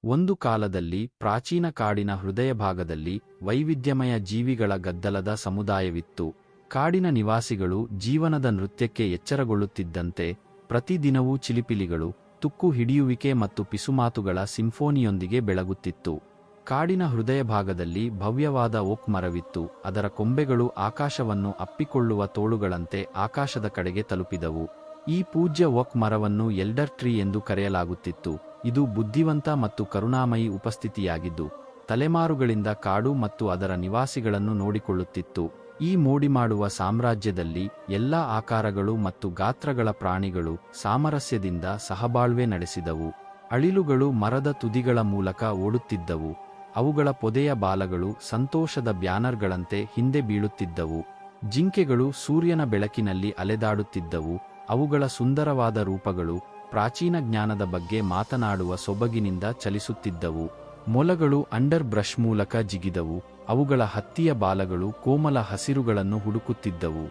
ಒಂದು ಕಾಲದಲ್ಲಿ ಪ್ರಾಚೀನ ಕಾಡಿನ ಹೃದಯಭಾಗದಲ್ಲಿ ವೈವಿಧ್ಯಮಯ ಜೀವಿಗಳ ಗದ್ದಲದ ಸಮುದಾಯವಿತ್ತು. ಕಾಡಿನ ನಿವಾಸಿಗಳು ಜೀವನದ ನೃತ್ಯಕ್ಕೆ ಎಚ್ಚರಗೊಳ್ಳುತ್ತಿದ್ದಂತೆ ಪ್ರತಿದಿನವೂ ಚಿಲಿಪಿಲಿಗಳು, ತುಕ್ಕು ಹಿಡಿಯುವಿಕೆ ಮತ್ತು ಪಿಸುಮಾತುಗಳ ಸಿಂಫೋನಿಯೊಂದಿಗೆ ಬೆಳಗುತ್ತಿತ್ತು. ಕಾಡಿನ ಹೃದಯಭಾಗದಲ್ಲಿ ಭವ್ಯವಾದ ಓಕ್ ಮರವಿತ್ತು. ಅದರ ಕೊಂಬೆಗಳು ಆಕಾಶವನ್ನು ಅಪ್ಪಿಕೊಳ್ಳುವ ತೋಳುಗಳಂತೆ ಆಕಾಶದ ಕಡೆಗೆ ತಲುಪಿದವು. ಈ ಪೂಜ್ಯ ಓಕ್ ಮರವನ್ನು ಎಲ್ಡರ್ ಟ್ರೀ ಎಂದು ಕರೆಯಲಾಗುತ್ತಿತ್ತು. ಇದು ಬುದ್ಧಿವಂತ ಮತ್ತು ಕರುಣಾಮಯಿ ಉಪಸ್ಥಿತಿಯಾಗಿದ್ದು, ತಲೆಮಾರುಗಳಿಂದ ಕಾಡು ಮತ್ತು ಅದರ ನಿವಾಸಿಗಳನ್ನು ನೋಡಿಕೊಳ್ಳುತ್ತಿತ್ತು. ಈ ಮೋಡಿಮಾಡುವ ಸಾಮ್ರಾಜ್ಯದಲ್ಲಿ ಎಲ್ಲಾ ಆಕಾರಗಳು ಮತ್ತು ಗಾತ್ರಗಳ ಪ್ರಾಣಿಗಳು ಸಾಮರಸ್ಯದಿಂದ ಸಹಬಾಳ್ವೆ ನಡೆಸಿದವು. ಅಳಿಲುಗಳು ಮರದ ತುದಿಗಳ ಮೂಲಕ ಓಡುತ್ತಿದ್ದವು. ಅವುಗಳ ಪೊದೆಯ ಬಾಲಗಳು ಸಂತೋಷದ ಬ್ಯಾನರ್ಗಳಂತೆ ಹಿಂದೆ ಬೀಳುತ್ತಿದ್ದವು. ಜಿಂಕೆಗಳು ಸೂರ್ಯನ ಬೆಳಕಿನಲ್ಲಿ ಅಲೆದಾಡುತ್ತಿದ್ದವು. ಅವುಗಳ ಸುಂದರವಾದ ರೂಪಗಳು ಪ್ರಾಚೀನ ಜ್ಞಾನದ ಬಗ್ಗೆ ಮಾತನಾಡುವ ಸೊಬಗಿನಿಂದ ಚಲಿಸುತ್ತಿದ್ದವು. ಮೊಲಗಳು ಅಂಡರ್ ಬ್ರಷ್ ಮೂಲಕ ಜಿಗಿದವು. ಅವುಗಳ ಹತ್ತಿಯ ಬಾಲಗಳು ಕೋಮಲ ಹಸಿರುಗಳನ್ನು ಹುಡುಕುತ್ತಿದ್ದವು.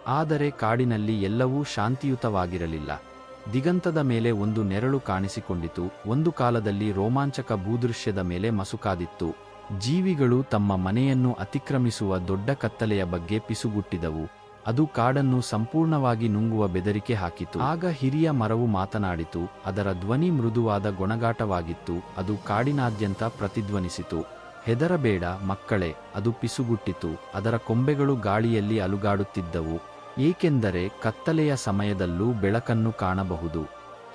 ಆದರೆ ಕಾಡಿನಲ್ಲಿ ಎಲ್ಲವೂ ಶಾಂತಿಯುತವಾಗಿರಲಿಲ್ಲ. ದಿಗಂತದ ಮೇಲೆ ಒಂದು ನೆರಳು ಕಾಣಿಸಿಕೊಂಡಿತು. ಒಂದು ಕಾಲದಲ್ಲಿ ರೋಮಾಂಚಕ ಭೂದೃಶ್ಯದ ಮೇಲೆ ಮಸುಕಾದಿತ್ತು. ಜೀವಿಗಳು ತಮ್ಮ ಮನೆಯನ್ನು ಅತಿಕ್ರಮಿಸುವ ದೊಡ್ಡ ಕತ್ತಲೆಯ ಬಗ್ಗೆ ಪಿಸುಗುಟ್ಟಿದವು. ಅದು ಕಾಡನ್ನು ಸಂಪೂರ್ಣವಾಗಿ ನುಂಗುವ ಬೆದರಿಕೆ ಹಾಕಿತು. ಆಗ ಹಿರಿಯ ಮರವು ಮಾತನಾಡಿತು. ಅದರ ಧ್ವನಿ ಮೃದುವಾದ ಗೊಣಗಾಟವಾಗಿತ್ತು. ಅದು ಕಾಡಿನಾದ್ಯಂತ ಪ್ರತಿಧ್ವನಿಸಿತು. ಹೆದರಬೇಡ ಮಕ್ಕಳೇ, ಅದು ಪಿಸುಗುಟ್ಟಿತು. ಅದರ ಕೊಂಬೆಗಳು ಗಾಳಿಯಲ್ಲಿ ಅಲುಗಾಡುತ್ತಿದ್ದವು, ಏಕೆಂದರೆ ಕತ್ತಲೆಯ ಸಮಯದಲ್ಲೂ ಬೆಳಕನ್ನು ಕಾಣಬಹುದು.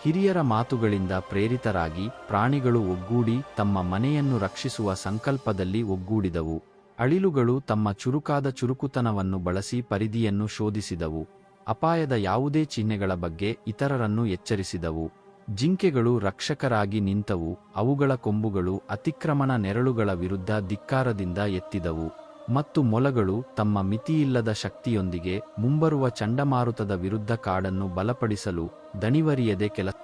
ಹಿರಿಯರ ಮಾತುಗಳಿಂದ ಪ್ರೇರಿತರಾಗಿ ಪ್ರಾಣಿಗಳು ಒಗ್ಗೂಡಿ ತಮ್ಮ ಮನೆಯನ್ನು ರಕ್ಷಿಸುವ ಸಂಕಲ್ಪದಲ್ಲಿ ಒಗ್ಗೂಡಿದವು. ಅಳಿಲುಗಳು ತಮ್ಮ ಚುರುಕಾದ ಚುರುಕುತನವನ್ನು ಬಳಸಿ ಪರಿಧಿಯನ್ನು ಶೋಧಿಸಿದವು. ಅಪಾಯದ ಯಾವುದೇ ಚಿಹ್ನೆಗಳ ಬಗ್ಗೆ ಇತರರನ್ನು ಎಚ್ಚರಿಸಿದವು. ಜಿಂಕೆಗಳು ರಕ್ಷಕರಾಗಿ ನಿಂತವು. ಅವುಗಳ ಕೊಂಬುಗಳು ಅತಿಕ್ರಮಣ ನೆರಳುಗಳ ವಿರುದ್ಧ ಧಿಕ್ಕಾರದಿಂದ ಎತ್ತಿದವು. ಮತ್ತು ಮೊಲಗಳು ತಮ್ಮ ಮಿತಿಯಿಲ್ಲದ ಶಕ್ತಿಯೊಂದಿಗೆ ಮುಂಬರುವ ಚಂಡಮಾರುತದ ವಿರುದ್ಧ ಕಾಡನ್ನು ಬಲಪಡಿಸಲು ದಣಿವರಿಯದೆ ಕೆಲಸ